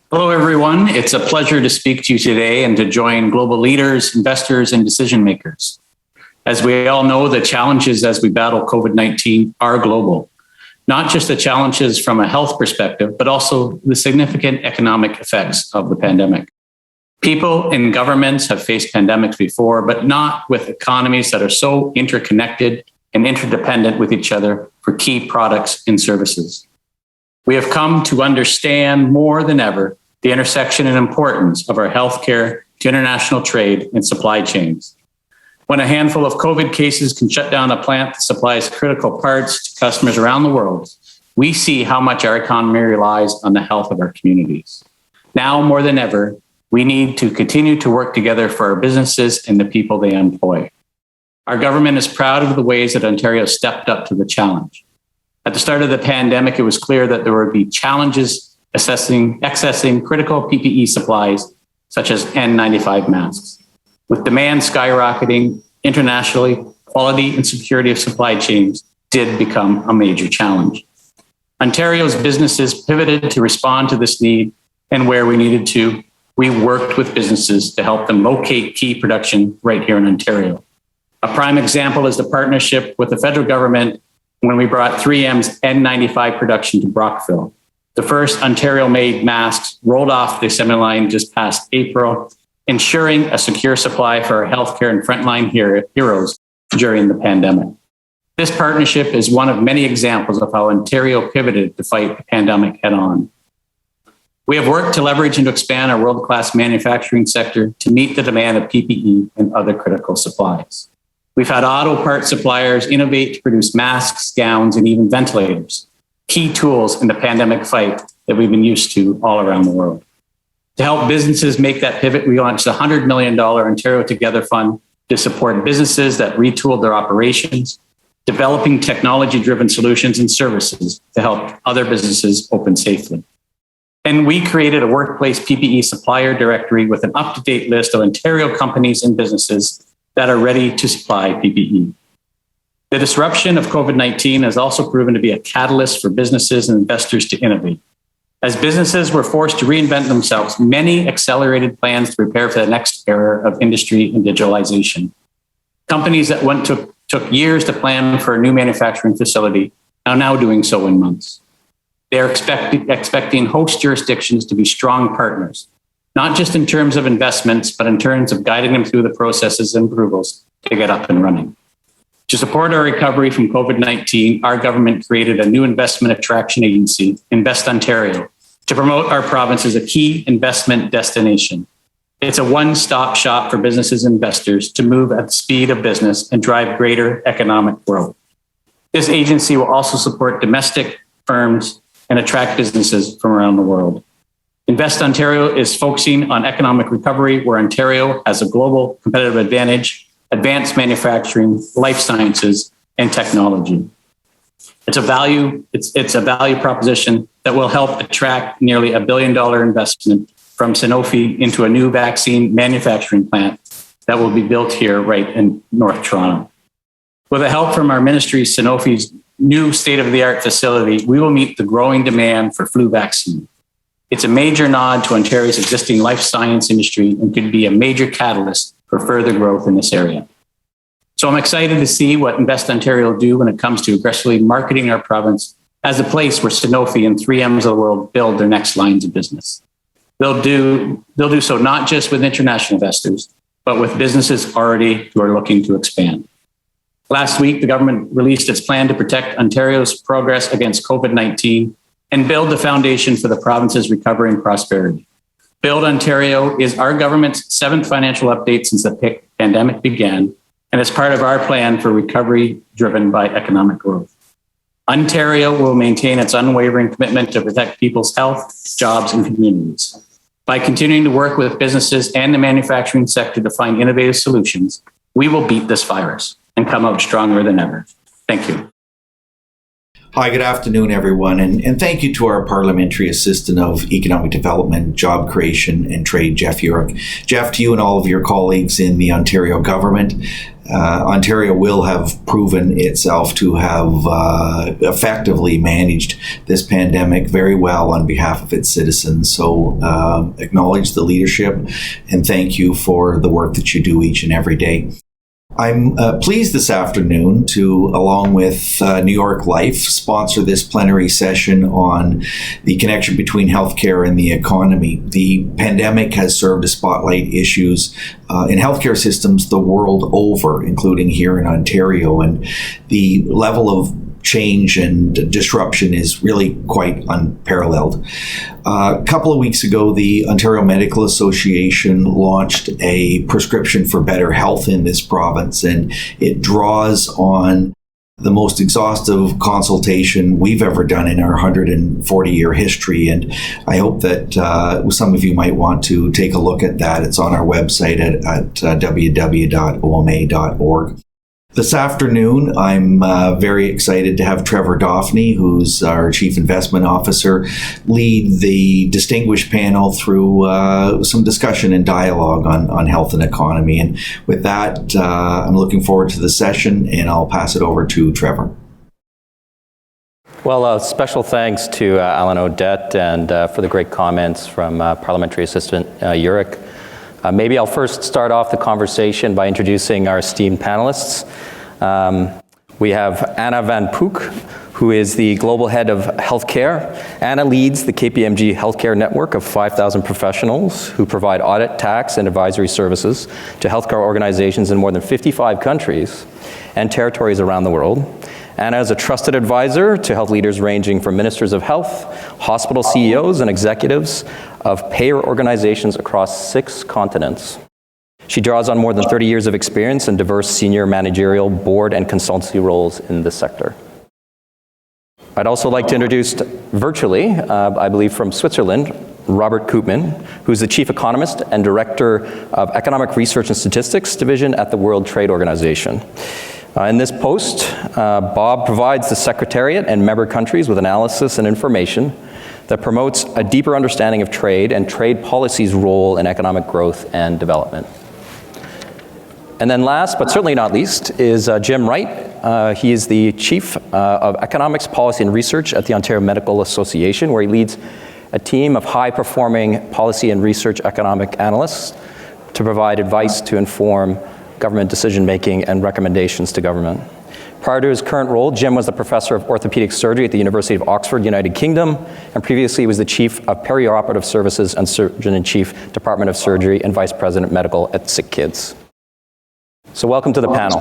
Hello, everyone. It's a pleasure to speak to you today and to join global leaders, investors, and decision makers. As we all know, the challenges as we battle COVID-19 are global, not just the challenges from a health perspective, but also the significant economic effects of the pandemic. People and governments have faced pandemics before, but not with economies that are so interconnected and interdependent with each other for key products and services. We have come to understand more than ever the intersection and importance of our healthcare to international trade and supply chains. When a handful of COVID cases can shut down a plant that supplies critical parts to customers around the world, we see how much our economy relies on the health of our communities. Now more than ever, we need to continue to work together for our businesses and the people they employ. Our government is proud of the ways that Ontario stepped up to the challenge. At the start of the pandemic, it was clear that there would be challenges accessing critical PPE supplies, such as N95 masks. With demand skyrocketing internationally, quality and security of supply chains did become a major challenge. Ontario's businesses pivoted to respond to this need, and where we needed to, we worked with businesses to help them locate key production right here in Ontario. A prime example is the partnership with the federal government when we brought 3M's N95 production to Brockville. The first Ontario-made masks rolled off the assembly line just past April, ensuring a secure supply for our healthcare and frontline heroes during the pandemic. This partnership is one of many examples of how Ontario pivoted to fight the pandemic head-on. We have worked to leverage and to expand our world-class manufacturing sector to meet the demand of PPE and other critical supplies. We've had auto parts suppliers innovate to produce masks, gowns, and even ventilators, key tools in the pandemic fight that we've been used to all around the world. To help businesses make that pivot, we launched a $100 million Ontario Together Fund to support businesses that retooled their operations, developing technology-driven solutions and services to help other businesses open safely. And we created a workplace PPE supplier directory with an up-to-date list of Ontario companies and businesses that are ready to supply PPE. The disruption of COVID-19 has also proven to be a catalyst for businesses and investors to innovate. As businesses were forced to reinvent themselves, many accelerated plans to prepare for the next era of industry and digitalization. Companies that took years to plan for a new manufacturing facility are now doing so in months. They are expecting host jurisdictions to be strong partners, not just in terms of investments, but in terms of guiding them through the processes and approvals to get up and running. To support our recovery from COVID-19, our government created a new investment attraction agency, Invest Ontario, to promote our province as a key investment destination. It's a one-stop shop for businesses and investors to move at the speed of business and drive greater economic growth. This agency will also support domestic firms and attract businesses from around the world. Invest Ontario is focusing on economic recovery, where Ontario has a global competitive advantage, advanced manufacturing, life sciences, and technology. It's a value proposition that will help attract nearly $1 billion investment from Sanofi into a new vaccine manufacturing plant that will be built here right in North Toronto. With the help from our ministry, Sanofi's new state-of-the-art facility, we will meet the growing demand for flu vaccine. It's a major nod to Ontario's existing life science industry and could be a major catalyst for further growth in this area. So I'm excited to see what Invest Ontario will do when it comes to aggressively marketing our province as a place where Sanofi and 3Ms of the world build their next lines of business. They'll do so not just with international investors, but with businesses already who are looking to expand. Last week, the government released its plan to protect Ontario's progress against COVID-19 and build the foundation for the province's recovery and prosperity. Build Ontario is our government's seventh financial update since the pandemic began, and it's part of our plan for recovery driven by economic growth. Ontario will maintain its unwavering commitment to protect people's health, jobs, and communities. By continuing to work with businesses and the manufacturing sector to find innovative solutions, we will beat this virus and come out stronger than ever. Thank you. Hi, good afternoon, everyone, and thank you to our Parliamentary Assistant of Economic Development, Job Creation and Trade, Jeff Yurek. Jeff, to you and all of your colleagues in the Ontario government, Ontario will have proven itself to have effectively managed this pandemic very well on behalf of its citizens. So acknowledge the leadership and thank you for the work that you do each and every day. I'm pleased this afternoon to, along with New York Life, sponsor this plenary session on the connection between healthcare and the economy. The pandemic has served to spotlight issues in healthcare systems the world over, including here in Ontario, and the level of change and disruption is really quite unparalleled. A couple of weeks ago, the Ontario Medical Association launched a prescription for better health in this province, and it draws on the most exhaustive consultation we've ever done in our 140-year history. And I hope that some of you might want to take a look at that. It's on our website at www.oma.org. This afternoon, I'm very excited to have Trevor Daphne, who's our Chief Investment Officer, lead the distinguished panel through some discussion and dialogue on health and economy. And with that, I'm looking forward to the session, and I'll pass it over to Trevor. Well, special thanks to Alan Odette and for the great comments from Parliamentary Assistant Yurek. Maybe I'll first start off the conversation by introducing our esteemed panelists. We have Anna Van Pook, who is the Global Head of Healthcare. Anna leads the KPMG Healthcare Network of 5,000 professionals who provide audit, tax, and advisory services to healthcare organizations in more than 55 countries and territories around the world. Anna is a trusted advisor to health leaders ranging from ministers of health, hospital CEOs, and executives of payer organizations across 6 continents. She draws on more than 30 years of experience in diverse senior managerial, board, and consultancy roles in this sector. I'd also like to introduce virtually, I believe from Switzerland, Robert Koopman, who's the Chief Economist and Director of Economic Research and Statistics Division at the World Trade Organization. In this post, Bob provides the Secretariat and member countries with analysis and information that promotes a deeper understanding of trade and trade policy's role in economic growth and development. And then last, but certainly not least, is Jim Wright. He is the Chief of Economics, Policy and Research at the Ontario Medical Association, where he leads a team of high-performing policy and research economic analysts to provide advice to inform government decision-making and recommendations to government. Prior to his current role, Jim was the Professor of Orthopedic Surgery at the University of Oxford, United Kingdom, and previously he was the Chief of Perioperative Services and Surgeon-in-Chief, Department of Surgery, and Vice President Medical at Sick Kids. So welcome to the panel.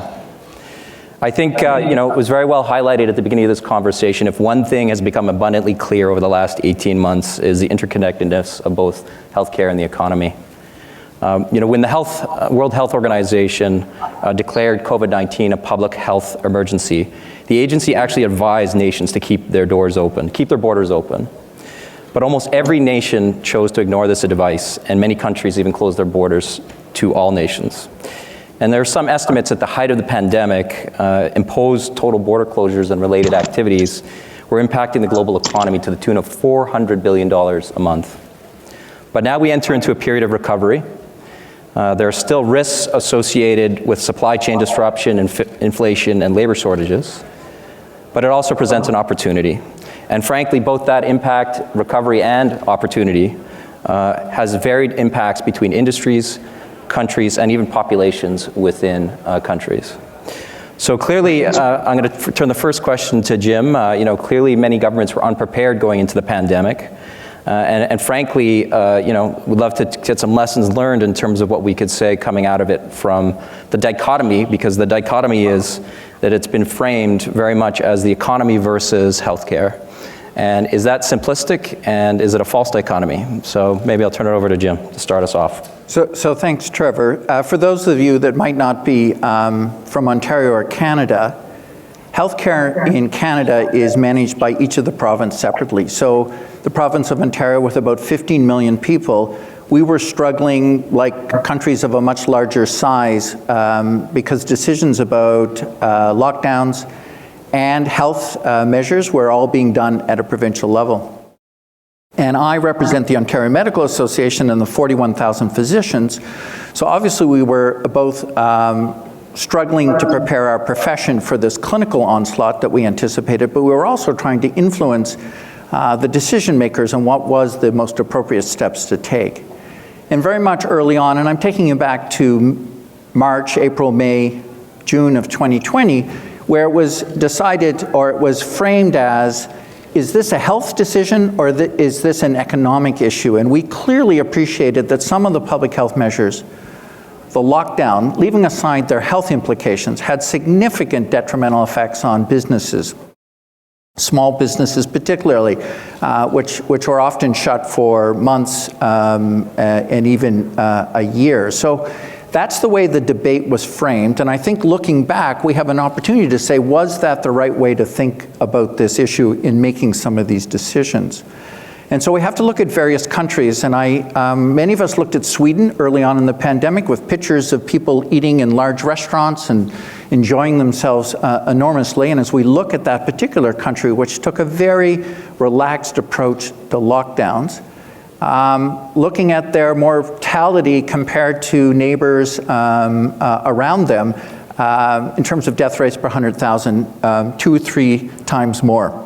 I think, it was very well highlighted at the beginning of this conversation. If one thing has become abundantly clear over the last 18 months is the interconnectedness of both healthcare and the economy. When the World Health Organization declared COVID-19 a public health emergency, the agency actually advised nations to keep their borders open. But almost every nation chose to ignore this advice, and many countries even closed their borders to all nations. And there are some estimates at the height of the pandemic, imposed total border closures and related activities were impacting the global economy to the tune of $400 billion a month. But now we enter into a period of recovery. There are still risks associated with supply chain disruption, inflation, and labor shortages, but it also presents an opportunity. And frankly, both that impact, recovery, and opportunity has varied impacts between industries, countries, and even populations within countries. So clearly, I'm going to turn the first question to Jim. Clearly many governments were unprepared going into the pandemic. And frankly, we'd love to get some lessons learned in terms of what we could say coming out of it from the dichotomy, because the dichotomy is that it's been framed very much as the economy versus healthcare. And is that simplistic, and is it a false dichotomy? So maybe I'll turn it over to Jim to start us off. So thanks, Trevor. For those of you that might not be from Ontario or Canada, healthcare in Canada is managed by each of the provinces separately. So the province of Ontario, with about 15 million people, we were struggling like countries of a much larger size because decisions about lockdowns and health measures were all being done at a provincial level. And I represent the Ontario Medical Association and the 41,000 physicians. So obviously we were both struggling to prepare our profession for this clinical onslaught that we anticipated, but we were also trying to influence the decision makers on what was the most appropriate steps to take. And very much early on, and I'm taking you back to March, April, May, June of 2020, where it was decided, or it was framed as, is this a health decision or is this an economic issue? And we clearly appreciated that some of the public health measures, the lockdown, leaving aside their health implications, had significant detrimental effects on businesses, small businesses particularly, which were often shut for months and even a year. So that's the way the debate was framed, and I think looking back, we have an opportunity to say, was that the right way to think about this issue in making some of these decisions? And so we have to look at various countries, and many of us looked at Sweden early on in the pandemic with pictures of people eating in large restaurants and enjoying themselves enormously, and as we look at that particular country, which took a very relaxed approach to lockdowns, looking at their mortality compared to neighbors around them in terms of death rates per 100,000, 2 or 3 times more.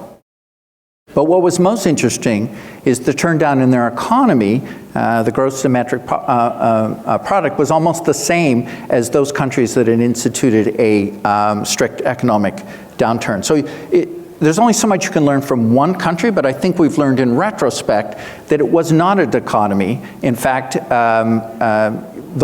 But what was most interesting is the turndown in their economy. The gross domestic product was almost the same as those countries that had instituted a strict economic downturn. So there's only so much you can learn from one country, but I think we've learned in retrospect that it was not a dichotomy. In fact, the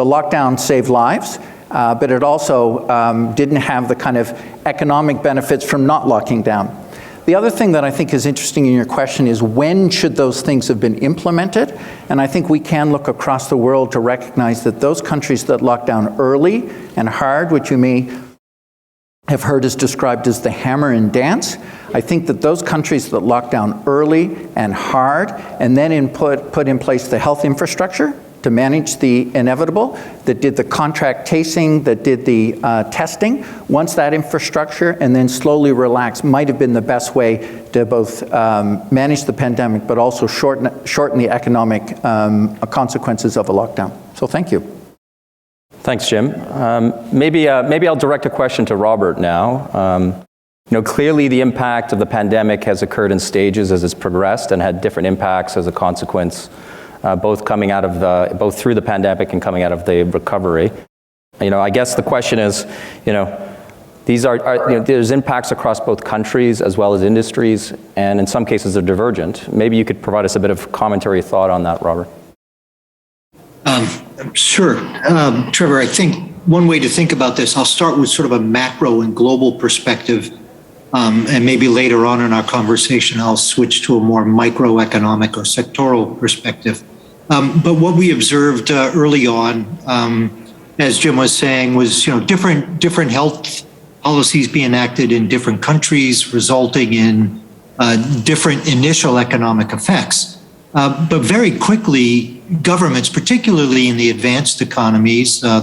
lockdown saved lives, but it also didn't have the kind of economic benefits from not locking down. The other thing that I think is interesting in your question is when should those things have been implemented? And I think we can look across the world to recognize that those countries that locked down early and hard, which you may have heard is described as the hammer and dance. I think that those countries that locked down early and hard and then put in place the health infrastructure to manage the inevitable, that did the contract tracing, that did the testing, once that infrastructure and then slowly relax might have been the best way to both manage the pandemic but also shorten the economic consequences of a lockdown. So thank you. Thanks, Jim. Maybe I'll direct a question to Robert now. Clearly the impact of the pandemic has occurred in stages as it's progressed and had different impacts as a consequence, both through the pandemic and coming out of the recovery. I guess the question is, these there's impacts across both countries as well as industries, and in some cases they're divergent. Maybe you could provide us a bit of commentary thought on that, Robert. Sure. Trevor, I think one way to think about this, I'll start with sort of a macro and global perspective, and maybe later on in our conversation, I'll switch to a more microeconomic or sectoral perspective. But what we observed early on, as Jim was saying, was different health policies being enacted in different countries, resulting in different initial economic effects. But very quickly, governments, particularly in the advanced economies, the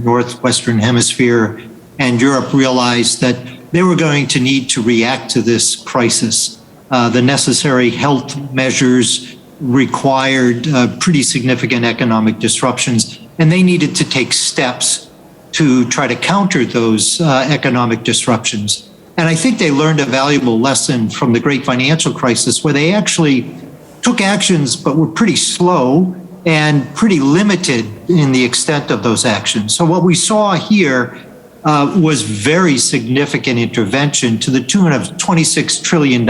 Northwestern Hemisphere and Europe, realized that they were going to need to react to this crisis. The necessary health measures required pretty significant economic disruptions, and they needed to take steps to try to counter those economic disruptions. And I think they learned a valuable lesson from the great financial crisis, where they actually took actions but were pretty slow and pretty limited in the extent of those actions. So what we saw here was very significant intervention to the tune of $26 trillion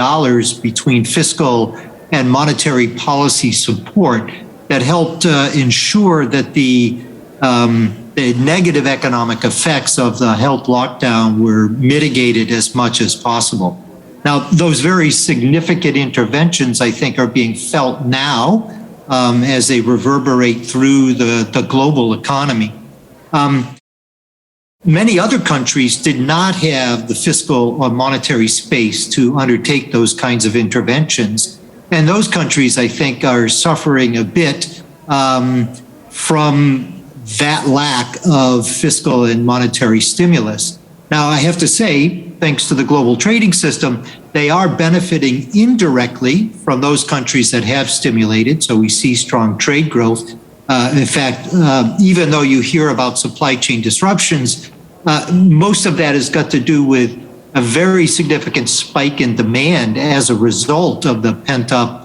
between fiscal and monetary policy support that helped ensure that the negative economic effects of the health lockdown were mitigated as much as possible. Now, those very significant interventions, I think, are being felt now as they reverberate through the global economy. Many other countries did not have the fiscal or monetary space to undertake those kinds of interventions. And those countries, I think, are suffering a bit from that lack of fiscal and monetary stimulus. Now, I have to say, thanks to the global trading system, they are benefiting indirectly from those countries that have stimulated. So we see strong trade growth. In fact, even though you hear about supply chain disruptions, most of that has got to do with a very significant spike in demand as a result of the pent-up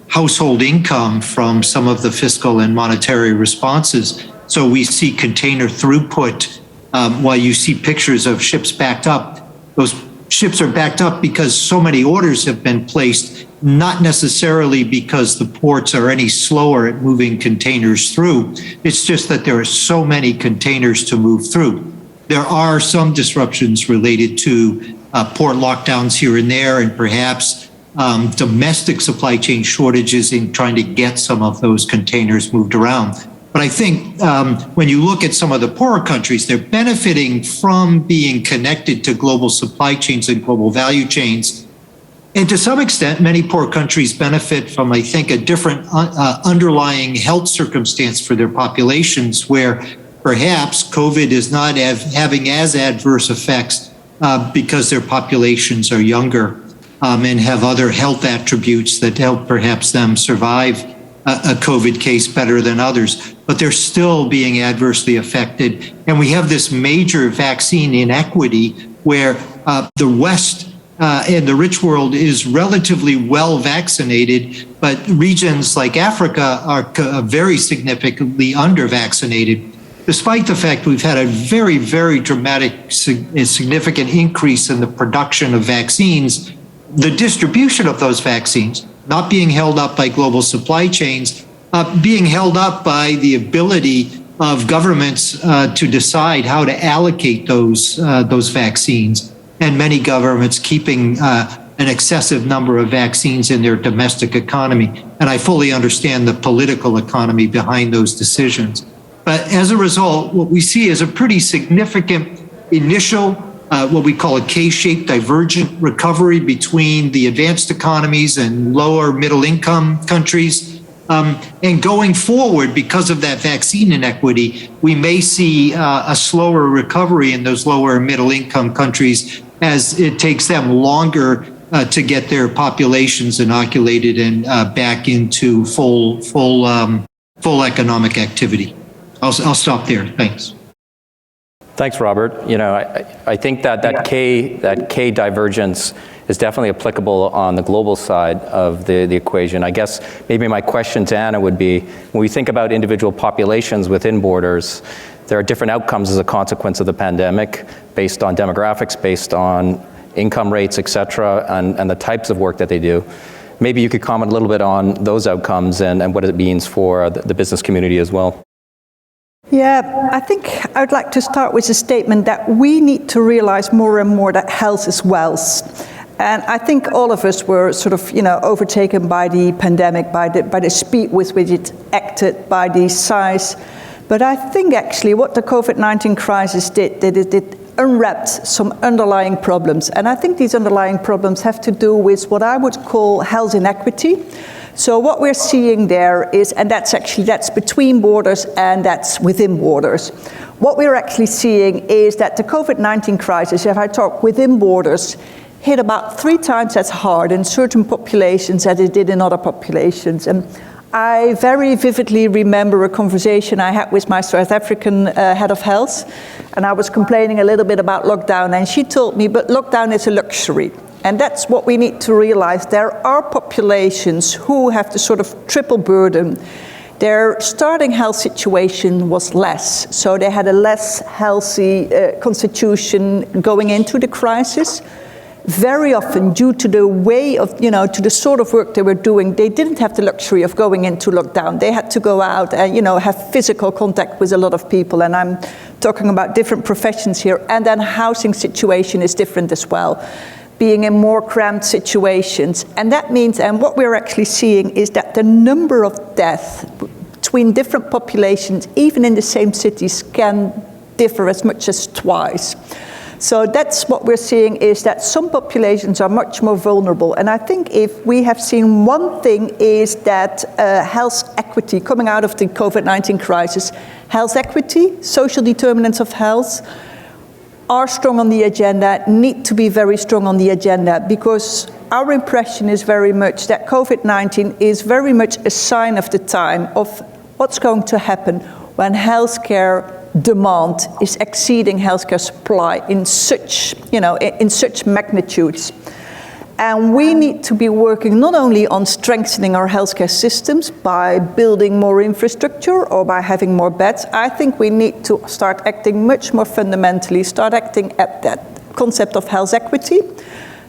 household income from some of the fiscal and monetary responses. So we see container throughput. While you see pictures of ships backed up, those ships are backed up because so many orders have been placed, not necessarily because the ports are any slower at moving containers through. It's just that there are so many containers to move through. There are some disruptions related to port lockdowns here and there, and perhaps domestic supply chain shortages in trying to get some of those containers moved around. But I think when you look at some of the poorer countries, they're benefiting from being connected to global supply chains and global value chains. And to some extent, many poor countries benefit from, I think, a different underlying health circumstance for their populations, where perhaps COVID is not having as adverse effects because their populations are younger and have other health attributes that help perhaps them survive a COVID case better than others, but they're still being adversely affected. And we have this major vaccine inequity where the West and the rich world is relatively well vaccinated, but regions like Africa are very significantly under vaccinated. Despite the fact we've had a very, very dramatic, significant increase in the production of vaccines, the distribution of those vaccines not being held up by global supply chains, being held up by the ability of governments to decide how to allocate those vaccines, and many governments keeping an excessive number of vaccines in their domestic economy. And I fully understand the political economy behind those decisions. But as a result, what we see is a pretty significant initial what we call a K-shaped divergent recovery between the advanced economies and lower middle income countries. And going forward, because of that vaccine inequity, we may see a slower recovery in those lower middle income countries as it takes them longer to get their populations inoculated and back into full economic activity. I'll stop there. Thanks. Thanks, Robert. You know, I think that K divergence is definitely applicable on the global side of the equation. I guess maybe my question to Anna would be, when we think about individual populations within borders, there are different outcomes as a consequence of the pandemic based on demographics, based on income rates, et cetera, and the types of work that they do. Maybe you could comment a little bit on those outcomes and what it means for the business community as well. Yeah, I think I would like to start with a statement that we need to realize more and more that health is wealth. And I think all of us were sort of, overtaken by the pandemic, by the speed with which it acted, by the size. But I think actually what the COVID-19 crisis did it unwrapped some underlying problems. And I think these underlying problems have to do with what I would call health inequity. So what we're seeing there is, and that's between borders and that's within borders. What we're actually seeing is that the COVID-19 crisis, if I talk within borders, hit about 3 times as hard in certain populations as it did in other populations. And I very vividly remember a conversation I had with my South African head of health, and I was complaining a little bit about lockdown, and she told me, but lockdown is a luxury. And that's what we need to realize. There are populations who have the sort of triple burden. Their starting health situation was less, so they had a less healthy constitution going into the crisis. Very often, due to the way of, to the sort of work they were doing, they didn't have the luxury of going into lockdown. They had to go out and, have physical contact with a lot of people. And I'm talking about different professions here. And then housing situation is different as well, being in more cramped situations. And that means, and what we're actually seeing is that the number of deaths between different populations, even in the same cities, can differ as much as twice. So that's what we're seeing, is that some populations are much more vulnerable. And I think if we have seen one thing, is that health equity coming out of the COVID-19 crisis, health equity, social determinants of health, are strong on the agenda, need to be very strong on the agenda, because our impression is very much that COVID-19 is very much a sign of the time of what's going to happen when healthcare demand is exceeding healthcare supply in such, in such magnitudes. And we need to be working not only on strengthening our healthcare systems by building more infrastructure or by having more beds. I think we need to start acting much more fundamentally, start acting at that concept of health equity,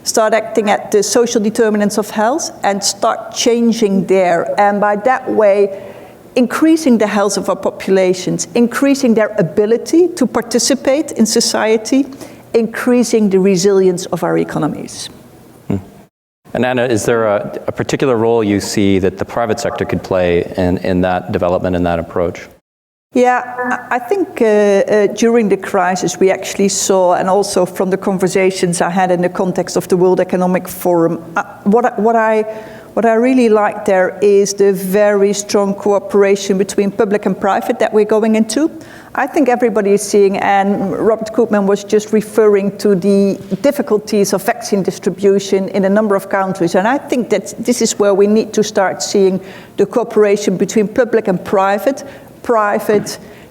start acting at the social determinants of health, and start changing there. And by that way, increasing the health of our populations, increasing their ability to participate in society, increasing the resilience of our economies. And Anna, is there a particular role you see that the private sector could play in that development and that approach? Yeah, I think during the crisis we actually saw, and also from the conversations I had in the context of the World Economic Forum, what I really like there is the very strong cooperation between public and private that we're going into. I think everybody is seeing, and Robert Koopman was just referring to the difficulties of vaccine distribution in a number of countries. And I think that this is where we need to start seeing the cooperation between public and private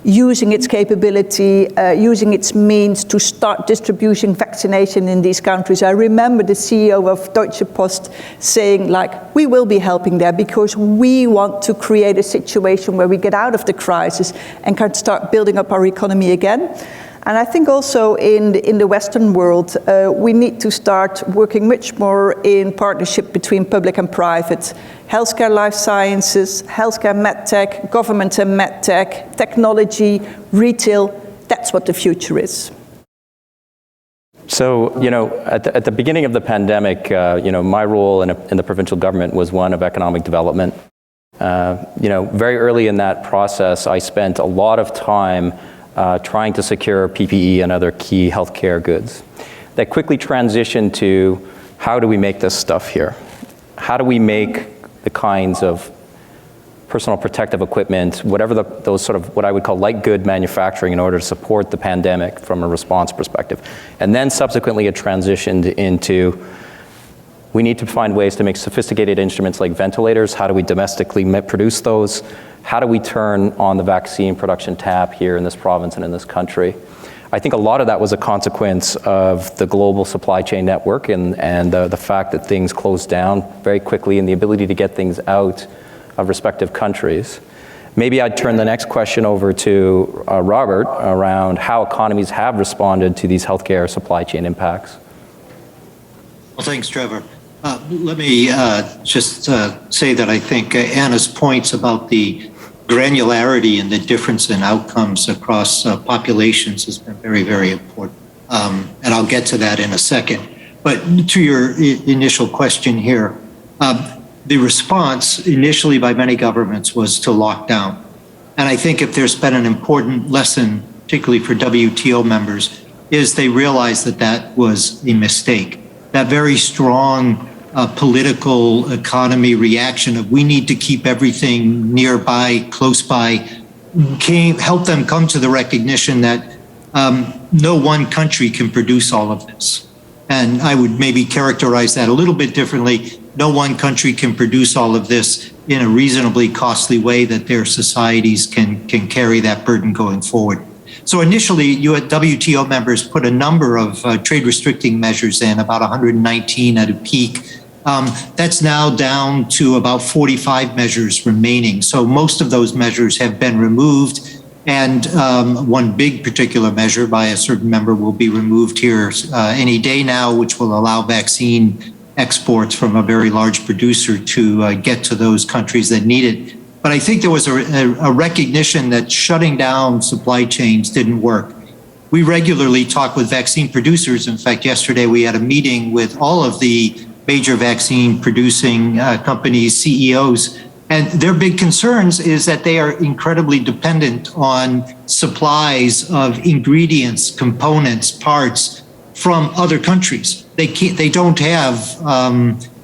using its capability, using its means to start distributing vaccination in these countries. I remember the CEO of Deutsche Post saying, we will be helping there because we want to create a situation where we get out of the crisis and can start building up our economy again. And I think also in the Western world, we need to start working much more in partnership between public and private. Healthcare, life sciences, healthcare, medtech, government and medtech, technology, retail, that's what the future is. So, at the beginning of the pandemic, my role in the provincial government was one of economic development. Very early in that process, I spent a lot of time trying to secure PPE and other key healthcare goods. That quickly transitioned to, how do we make this stuff here? How do we make the kinds of personal protective equipment, whatever those sort of what I would call light good manufacturing, in order to support the pandemic from a response perspective. And then subsequently it transitioned into, we need to find ways to make sophisticated instruments like ventilators. How do we domestically produce those? How do we turn on the vaccine production tap here in this province and in this country? I think a lot of that was a consequence of the global supply chain network and the fact that things closed down very quickly and the ability to get things out of respective countries. Maybe I'd turn the next question over to Robert around how economies have responded to these healthcare supply chain impacts. Well, thanks, Trevor. Let me just say that I think Anna's points about the granularity and the difference in outcomes across populations has been very, very important. And I'll get to that in a second. But to your initial question here, the response initially by many governments was to lock down. And I think if there's been an important lesson, particularly for WTO members, is they realized that that was a mistake. That very strong political economy reaction of we need to keep everything nearby, close by, helped them come to the recognition that no one country can produce all of this. And I would maybe characterize that a little bit differently. No one country can produce all of this in a reasonably costly way that their societies can carry that burden going forward. So initially, you had WTO members put a number of trade restricting measures in, about 119 at a peak. That's now down to about 45 measures remaining. So most of those measures have been removed. And one big particular measure by a certain member will be removed here any day now, which will allow vaccine exports from a very large producer to get to those countries that need it. But I think there was a recognition that shutting down supply chains didn't work. We regularly talk with vaccine producers. In fact, yesterday we had a meeting with all of the major vaccine producing companies, CEOs, and their big concerns is that they are incredibly dependent on supplies of ingredients, components, parts from other countries. They don't have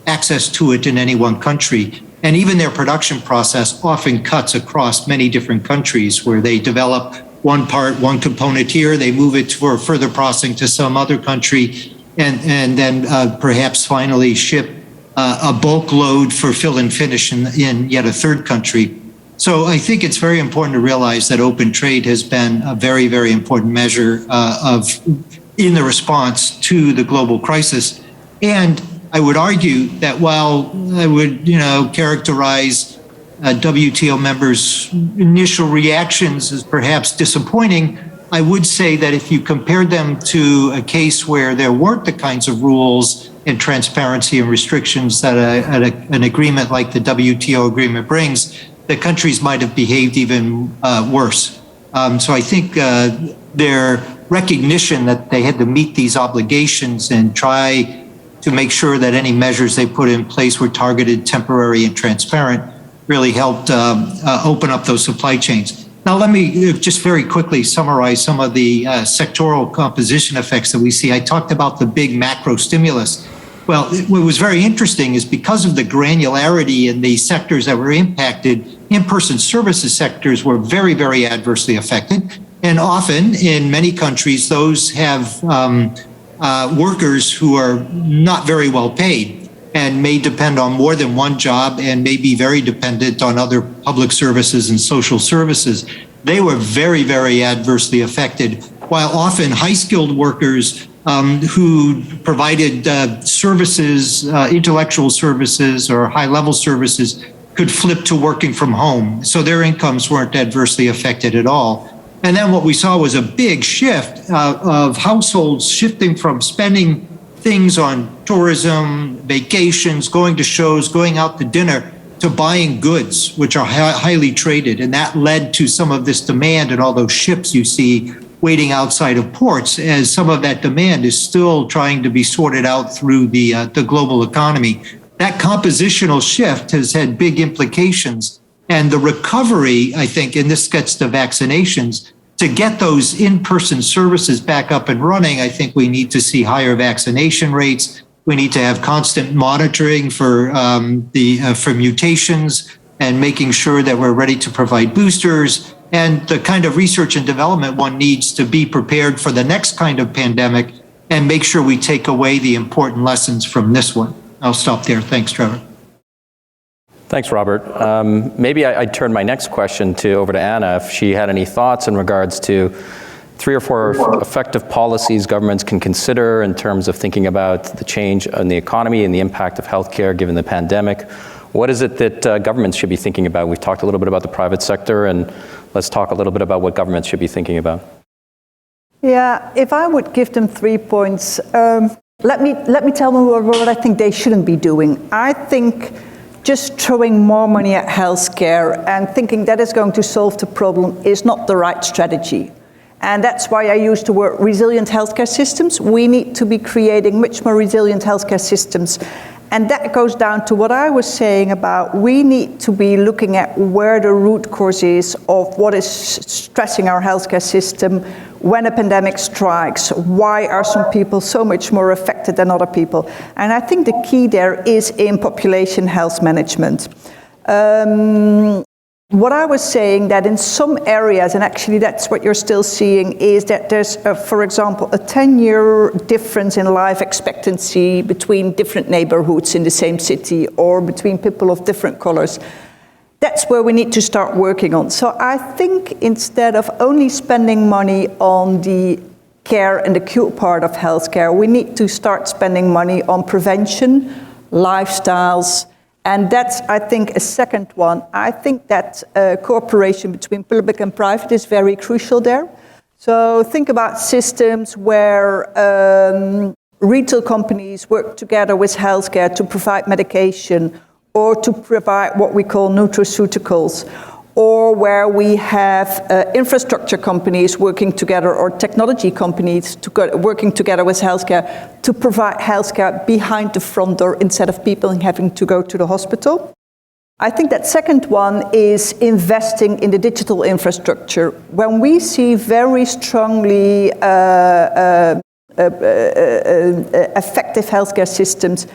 access to it in any one country. And even their production process often cuts across many different countries where they develop one part, one component here, they move it for further processing to some other country, and then perhaps finally ship a bulk load for fill and finish in yet a third country. So I think it's very important to realize that open trade has been a very, very important measure in the response to the global crisis. And I would argue that while I would, characterize WTO members' initial reactions as perhaps disappointing, I would say that if you compared them to a case where there weren't the kinds of rules and transparency and restrictions that an agreement like the WTO agreement brings, the countries might have behaved even worse. So I think their recognition that they had to meet these obligations and try to make sure that any measures they put in place were targeted, temporary, and transparent really helped open up those supply chains. Now, let me just very quickly summarize some of the sectoral composition effects that we see. I talked about the big macro stimulus. Well, what was very interesting is because of the granularity in the sectors that were impacted, in-person services sectors were very, very adversely affected. And often, in many countries, those have workers who are not very well paid and may depend on more than one job and may be very dependent on other public services and social services. They were very, very adversely affected, while often high-skilled workers who provided services, intellectual services or high-level services could flip to working from home. So their incomes weren't adversely affected at all. And then what we saw was a big shift of households shifting from spending things on tourism, vacations, going to shows, going out to dinner, to buying goods, which are highly traded. And that led to some of this demand and all those ships you see waiting outside of ports, as some of that demand is still trying to be sorted out through the global economy. That compositional shift has had big implications. And the recovery, I think, and this gets to vaccinations, to get those in-person services back up and running, I think we need to see higher vaccination rates. We need to have constant monitoring for mutations and making sure that we're ready to provide boosters, and the kind of research and development one needs to be prepared for the next kind of pandemic and make sure we take away the important lessons from this one. I'll stop there. Thanks, Trevor. Thanks, Robert. Maybe I'd turn my next question over to Anna, if she had any thoughts in regards to 3 or 4 effective policies governments can consider in terms of thinking about the change in the economy and the impact of healthcare given the pandemic. What is it that governments should be thinking about? We've talked a little bit about the private sector, and let's talk a little bit about what governments should be thinking about. Yeah, if I would give them 3 points, let me tell them what I think they shouldn't be doing. I think just throwing more money at healthcare and thinking that is going to solve the problem is not the right strategy. And that's why I use the word resilient healthcare systems. We need to be creating much more resilient healthcare systems. And that goes down to what I was saying about we need to be looking at where the root cause is of what is stressing our healthcare system when a pandemic strikes. Why are some people so much more affected than other people? And I think the key there is in population health management. What I was saying that in some areas, and actually that's what you're still seeing, is that there's, for example, a 10-year difference in life expectancy between different neighborhoods in the same city or between people of different colors. That's where we need to start working on. So I think instead of only spending money on the care and acute part of healthcare, we need to start spending money on prevention, lifestyles. And that's, I think, a second one. I think that cooperation between public and private is very crucial there. So think about systems where retail companies work together with healthcare to provide medication or to provide what we call nutraceuticals, or where we have infrastructure companies working together or technology companies working together with healthcare to provide healthcare behind the front door instead of people having to go to the hospital. I think that second one is investing in the digital infrastructure. When we see very strongly effective healthcare systems.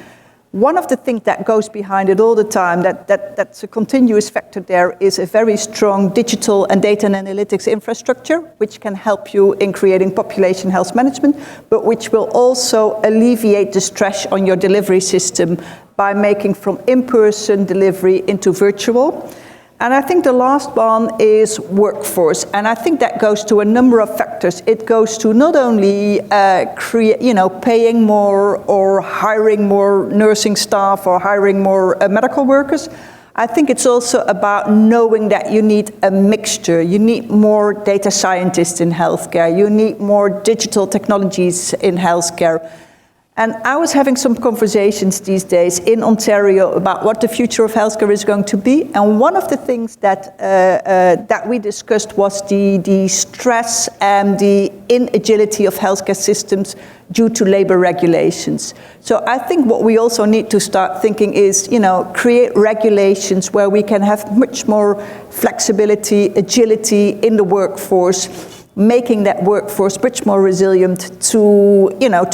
One of the things that goes behind it all the time, that's a continuous factor there, is a very strong digital and data and analytics infrastructure, which can help you in creating population health management, but which will also alleviate the stress on your delivery system by making from in-person delivery into virtual. And I think the last one is workforce, and I think that goes to a number of factors. It goes to not only paying more or hiring more nursing staff or hiring more medical workers. I think it's also about knowing that you need a mixture. You need more data scientists in healthcare. You need more digital technologies in healthcare. And I was having some conversations these days in Ontario about what the future of healthcare is going to be. And one of the things that we discussed was the stress and the inagility of healthcare systems due to labor regulations. So I think what we also need to start thinking is, create regulations where we can have much more flexibility, agility in the workforce, making that workforce much more resilient to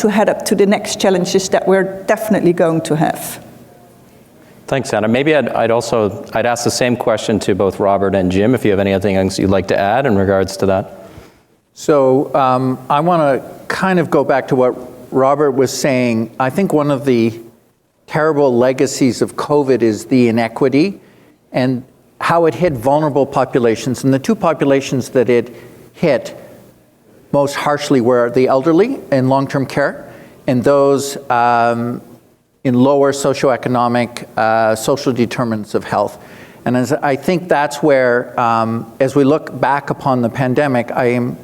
head up to the next challenges that we're definitely going to have. Thanks, Anna. Maybe I'd ask the same question to both Robert and Jim, if you have anything else you'd like to add in regards to that. So I want to kind of go back to what Robert was saying. I think one of the terrible legacies of COVID is the inequity and how it hit vulnerable populations. And the two populations that it hit most harshly were the elderly in long-term care and those in lower socioeconomic social determinants of health. And I think that's where, as we look back upon the pandemic, I am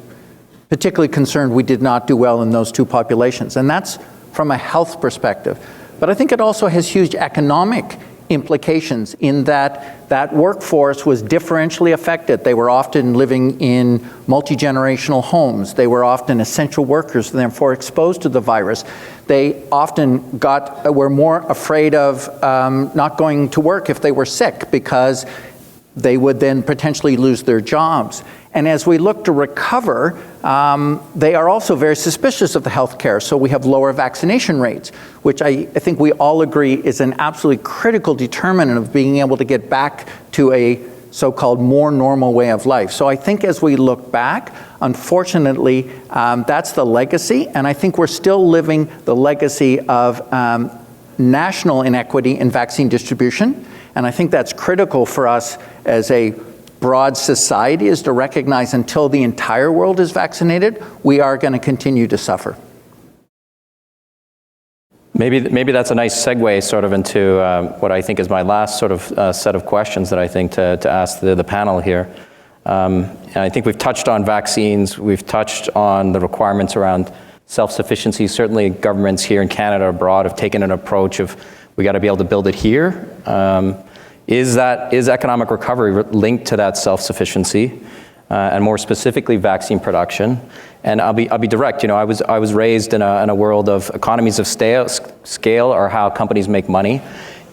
particularly concerned we did not do well in those two populations. And that's from a health perspective. But I think it also has huge economic implications in that workforce was differentially affected. They were often living in multi-generational homes. They were often essential workers, and therefore exposed to the virus. They often were more afraid of not going to work if they were sick, because they would then potentially lose their jobs. And as we look to recover, they are also very suspicious of the healthcare. So we have lower vaccination rates, which I think we all agree is an absolutely critical determinant of being able to get back to a so-called more normal way of life. So I think as we look back, unfortunately, that's the legacy. And I think we're still living the legacy of national inequity in vaccine distribution. And I think that's critical for us as a broad society, is to recognize until the entire world is vaccinated, we are going to continue to suffer. Maybe that's a nice segue sort of into what I think is my last sort of set of questions that I think to ask the panel here. And I think we've touched on vaccines, we've touched on the requirements around self-sufficiency. Certainly governments here in Canada, abroad, have taken an approach of we got to be able to build it here. Is economic recovery linked to that self-sufficiency, and more specifically vaccine production? And I'll be direct. I was raised in a world of economies of scale, or how companies make money.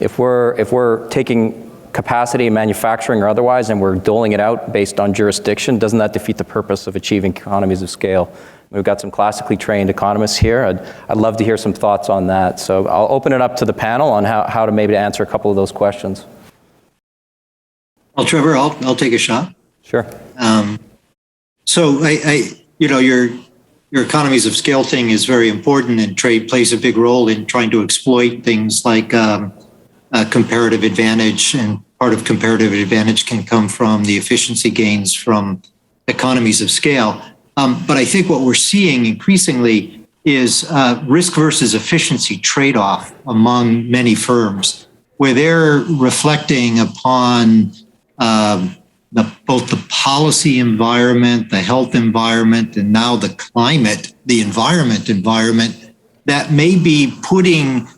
If we're taking capacity in manufacturing or otherwise, and we're doling it out based on jurisdiction, doesn't that defeat the purpose of achieving economies of scale? We've got some classically trained economists here. I'd love to hear some thoughts on that. So I'll open it up to the panel on how to maybe answer a couple of those questions. Well, Trevor, I'll take a shot. Sure. So your economies of scale thing is very important, and trade plays a big role in trying to exploit things like comparative advantage. And part of comparative advantage can come from the efficiency gains from economies of scale. But I think what we're seeing increasingly is risk versus efficiency trade-off among many firms, where they're reflecting upon both the policy environment, the health environment, and now the climate, the environment, that may be putting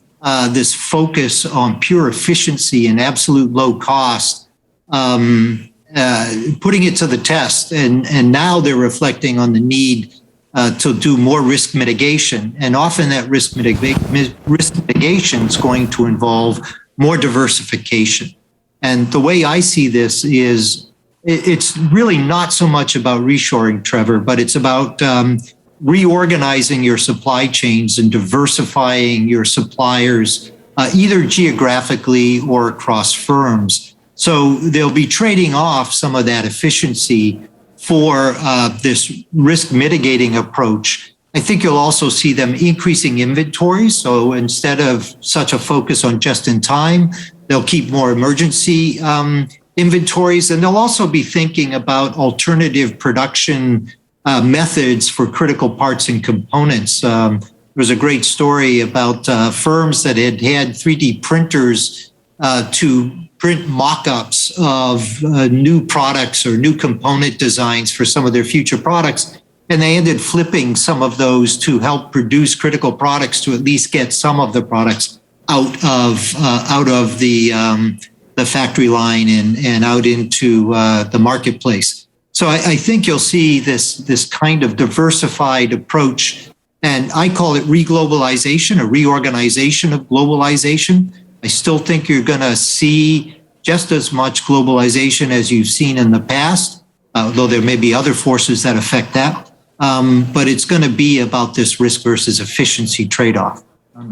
this focus on pure efficiency and absolute low cost, putting it to the test. And now they're reflecting on the need to do more risk mitigation. And often that risk mitigation is going to involve more diversification. And the way I see this is it's really not so much about reshoring, Trevor, but it's about reorganizing your supply chains and diversifying your suppliers, either geographically or across firms. So they'll be trading off some of that efficiency for this risk mitigating approach. I think you'll also see them increasing inventories. So instead of such a focus on just in time, they'll keep more emergency inventories, and they'll also be thinking about alternative production methods for critical parts and components. There was a great story about firms that had 3D printers to print mock-ups of new products or new component designs for some of their future products. And they ended flipping some of those to help produce critical products to at least get some of the products out of the factory line and out into the marketplace. So I think you'll see this kind of diversified approach, and I call it reglobalization, a reorganization of globalization. I still think you're going to see just as much globalization as you've seen in the past, although there may be other forces that affect that. But it's going to be about this risk versus efficiency trade-off.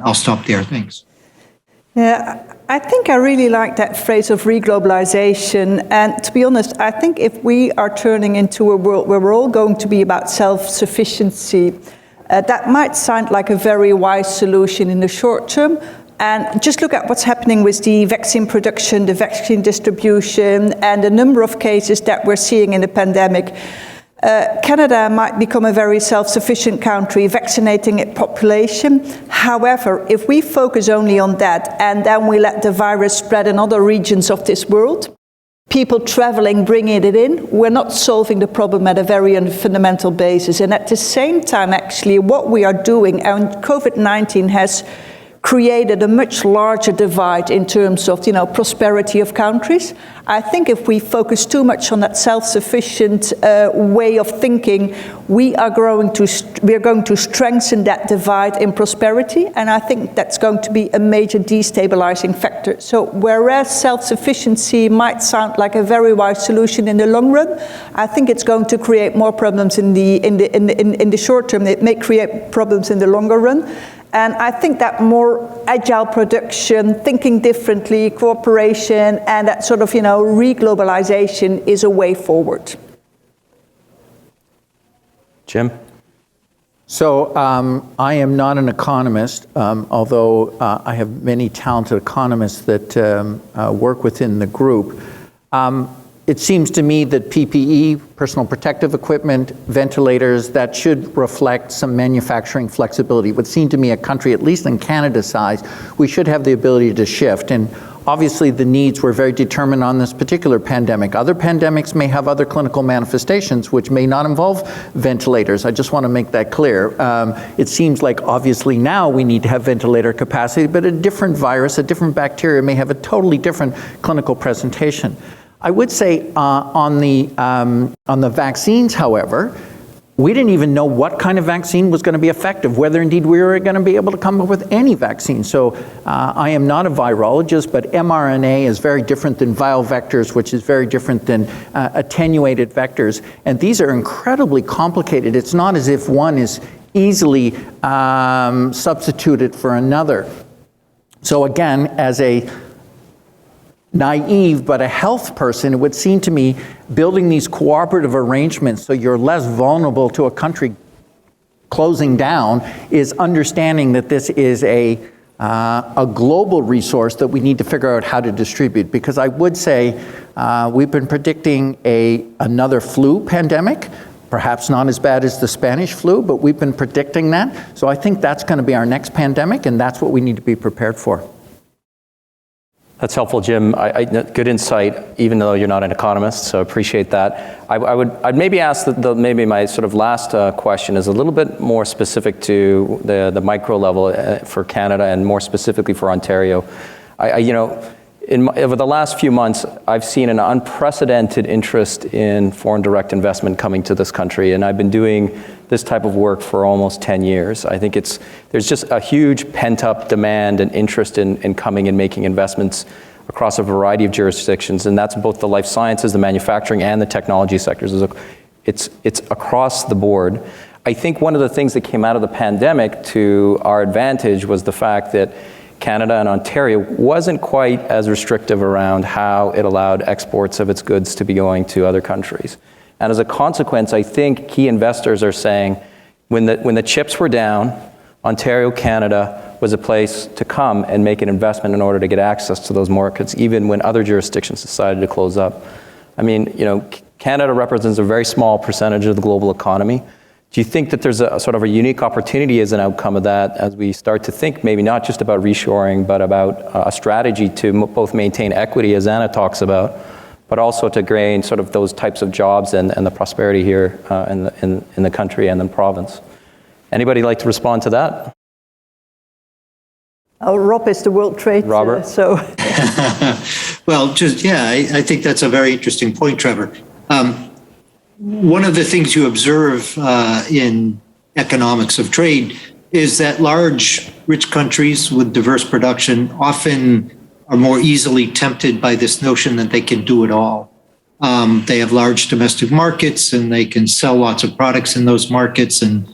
I'll stop there. Thanks. Yeah, I think I really like that phrase of reglobalization. And to be honest, I think if we are turning into a world where we're all going to be about self-sufficiency, that might sound like a very wise solution in the short term. And just look at what's happening with the vaccine production, the vaccine distribution, and the number of cases that we're seeing in the pandemic. Canada might become a very self-sufficient country, vaccinating its population. However, if we focus only on that and then we let the virus spread in other regions of this world, people traveling, bringing it in, we're not solving the problem at a very fundamental basis. And at the same time, actually, what we are doing, and COVID-19 has created a much larger divide in terms of, prosperity of countries. I think if we focus too much on that self-sufficient way of thinking, we are going to strengthen that divide in prosperity, and I think that's going to be a major destabilizing factor. So whereas self-sufficiency might sound like a very wise solution in the long run, I think it's going to create more problems in the short term. It may create problems in the longer run. And I think that more agile production, thinking differently, cooperation, and that sort of, reglobalization is a way forward. Jim? So I am not an economist, although I have many talented economists that work within the group. It seems to me that PPE, personal protective equipment, ventilators, that should reflect some manufacturing flexibility. It would seem to me a country, at least in Canada's size, we should have the ability to shift. And obviously the needs were very determined on this particular pandemic. Other pandemics may have other clinical manifestations which may not involve ventilators. I just want to make that clear. It seems like obviously now we need to have ventilator capacity, but a different virus, a different bacteria may have a totally different clinical presentation. I would say on the vaccines, however, we didn't even know what kind of vaccine was going to be effective, whether indeed we were going to be able to come up with any vaccine. So I am not a virologist, but mRNA is very different than viral vectors, which is very different than attenuated vectors. And these are incredibly complicated. It's not as if one is easily substituted for another. So again, as a naive but a health person, it would seem to me building these cooperative arrangements so you're less vulnerable to a country closing down is understanding that this is a global resource that we need to figure out how to distribute. Because I would say we've been predicting another flu pandemic, perhaps not as bad as the Spanish flu, but we've been predicting that. So I think that's going to be our next pandemic, and that's what we need to be prepared for. That's helpful, Jim. Good insight, even though you're not an economist, so appreciate that. I'd maybe ask maybe my sort of last question is a little bit more specific to the micro level for Canada and more specifically for Ontario. Over the last few months, I've seen an unprecedented interest in foreign direct investment coming to this country, and I've been doing this type of work for almost 10 years. I think there's just a huge pent-up demand and interest in coming and making investments across a variety of jurisdictions, and that's both the life sciences, the manufacturing, and the technology sectors. It's across the board. I think one of the things that came out of the pandemic to our advantage was the fact that Canada and Ontario wasn't quite as restrictive around how it allowed exports of its goods to be going to other countries. And as a consequence, I think key investors are saying, when the chips were down, Ontario, Canada was a place to come and make an investment in order to get access to those markets, even when other jurisdictions decided to close up. I mean, Canada represents a very small percentage of the global economy. Do you think that there's a sort of a unique opportunity as an outcome of that, as we start to think maybe not just about reshoring, but about a strategy to both maintain equity, as Anna talks about, but also to gain sort of those types of jobs and the prosperity here in the country and the province? Anybody like to respond to that? Oh, Rob is the World Trade. Robert? Well, I think that's a very interesting point, Trevor. One of the things you observe in economics of trade is that large, rich countries with diverse production often are more easily tempted by this notion that they can do it all. They have large domestic markets and they can sell lots of products in those markets, and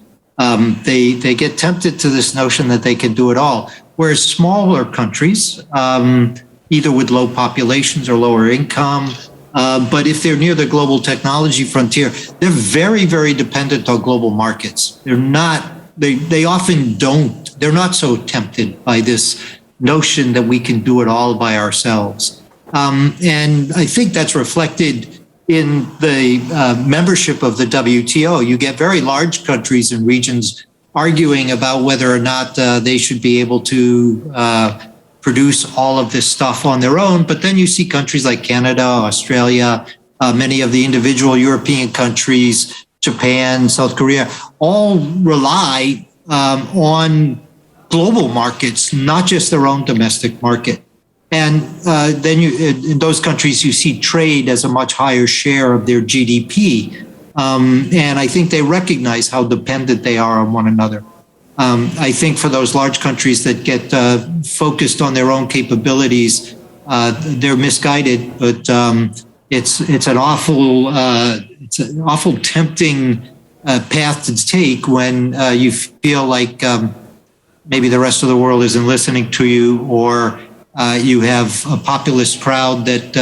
they get tempted to this notion that they can do it all. Whereas smaller countries, either with low populations or lower income, but if they're near the global technology frontier, they're very, very dependent on global markets. They're not so tempted by this notion that we can do it all by ourselves. And I think that's reflected in the membership of the WTO. You get very large countries and regions arguing about whether or not they should be able to produce all of this stuff on their own. But then you see countries like Canada, Australia, many of the individual European countries, Japan, South Korea, all rely on global markets, not just their own domestic market. And then in those countries, you see trade as a much higher share of their GDP. And I think they recognize how dependent they are on one another. I think for those large countries that get focused on their own capabilities, they're misguided. But it's an awful tempting path to take when you feel like maybe the rest of the world isn't listening to you, or you have a populist crowd that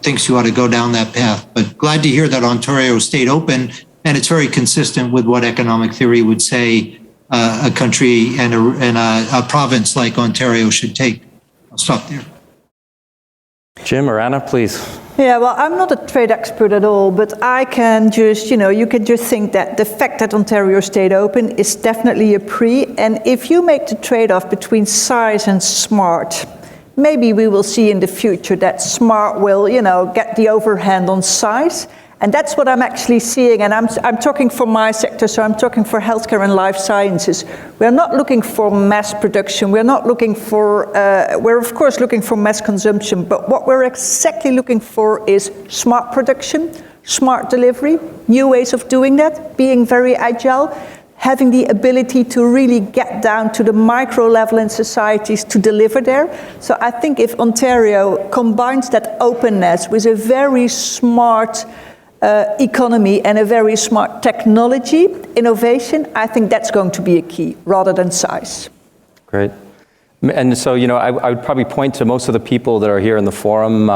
thinks you ought to go down that path. But glad to hear that Ontario stayed open, and it's very consistent with what economic theory would say a country and a province like Ontario should take. I'll stop there. Jim or Anna, please. Yeah, well, I'm not a trade expert at all, but I can just, you can just think that the fact that Ontario stayed open is definitely a pre. And if you make the trade-off between size and smart, maybe we will see in the future that smart will, get the overhand on size. And that's what I'm actually seeing, and I'm talking for my sector, so I'm talking for healthcare and life sciences. We're not looking for mass production. We're not looking for, we're of course looking for mass consumption, but what we're exactly looking for is smart production, smart delivery, new ways of doing that, being very agile, having the ability to really get down to the micro level in societies to deliver there. So I think if Ontario combines that openness with a very smart economy and a very smart technology innovation, I think that's going to be a key rather than size. Great. And so, I would probably point to most of the people that are here in the forum.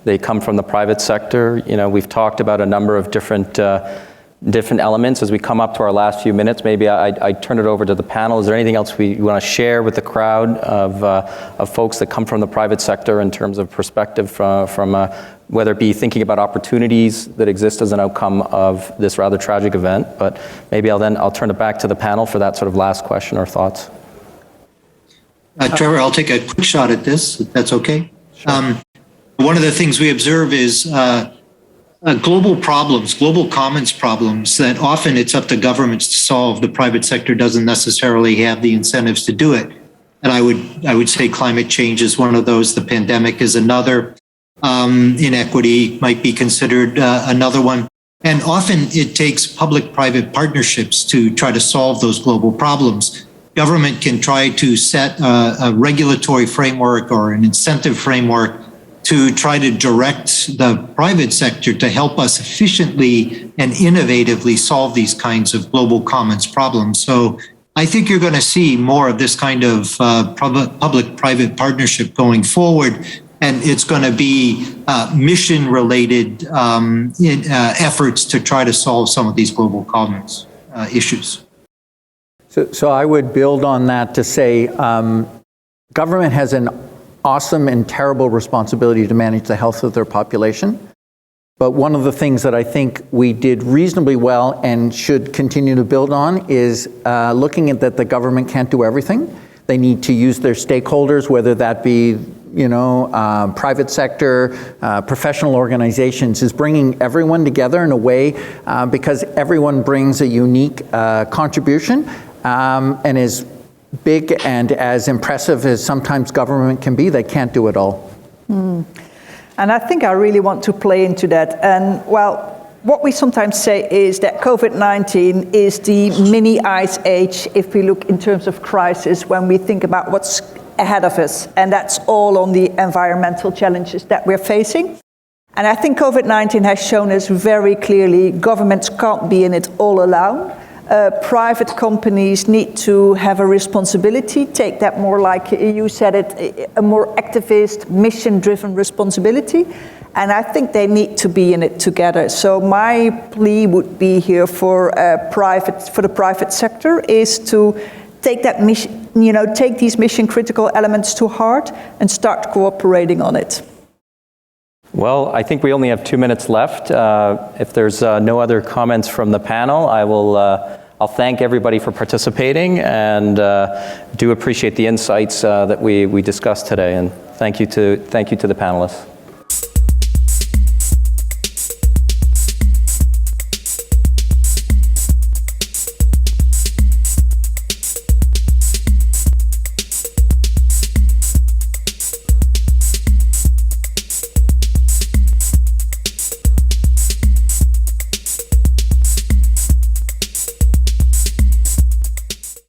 They come from the private sector. We've talked about a number of different elements. As we come up to our last few minutes, maybe I turn it over to the panel. Is there anything else we want to share with the crowd of folks that come from the private sector in terms of perspective from whether it be thinking about opportunities that exist as an outcome of this rather tragic event? But maybe I'll turn it back to the panel for that sort of last question or thoughts. Trevor, I'll take a quick shot at this, if that's okay. Sure. One of the things we observe is global problems, global commons problems that often it's up to governments to solve. The private sector doesn't necessarily have the incentives to do it. And I would say climate change is one of those. The pandemic is another. Inequity might be considered another one. And often it takes public-private partnerships to try to solve those global problems. Government can try to set a regulatory framework or an incentive framework to try to direct the private sector to help us efficiently and innovatively solve these kinds of global commons problems. So I think you're going to see more of this kind of public-private partnership going forward, and it's going to be mission-related efforts to try to solve some of these global commons issues. So I would build on that to say government has an awesome and terrible responsibility to manage the health of their population. But one of the things that I think we did reasonably well and should continue to build on is looking at that the government can't do everything. They need to use their stakeholders, whether that be private sector, professional organizations, is bringing everyone together in a way because everyone brings a unique contribution and as big and as impressive as sometimes government can be, they can't do it all. And I think I really want to play into that. And well, what we sometimes say is that COVID-19 is the mini ice age if we look in terms of crisis when we think about what's ahead of us. And that's all on the environmental challenges that we're facing. And I think COVID-19 has shown us very clearly governments can't be in it all alone. Private companies need to have a responsibility, take that more like you said it, a more activist, mission-driven responsibility. And I think they need to be in it together. So my plea would be here for the private sector is to take that mission, take these mission-critical elements to heart and start cooperating on it. Well, I think we only have 2 minutes left. If there's no other comments from the panel, I'll thank everybody for participating and do appreciate the insights that we discussed today. And thank you to the panelists.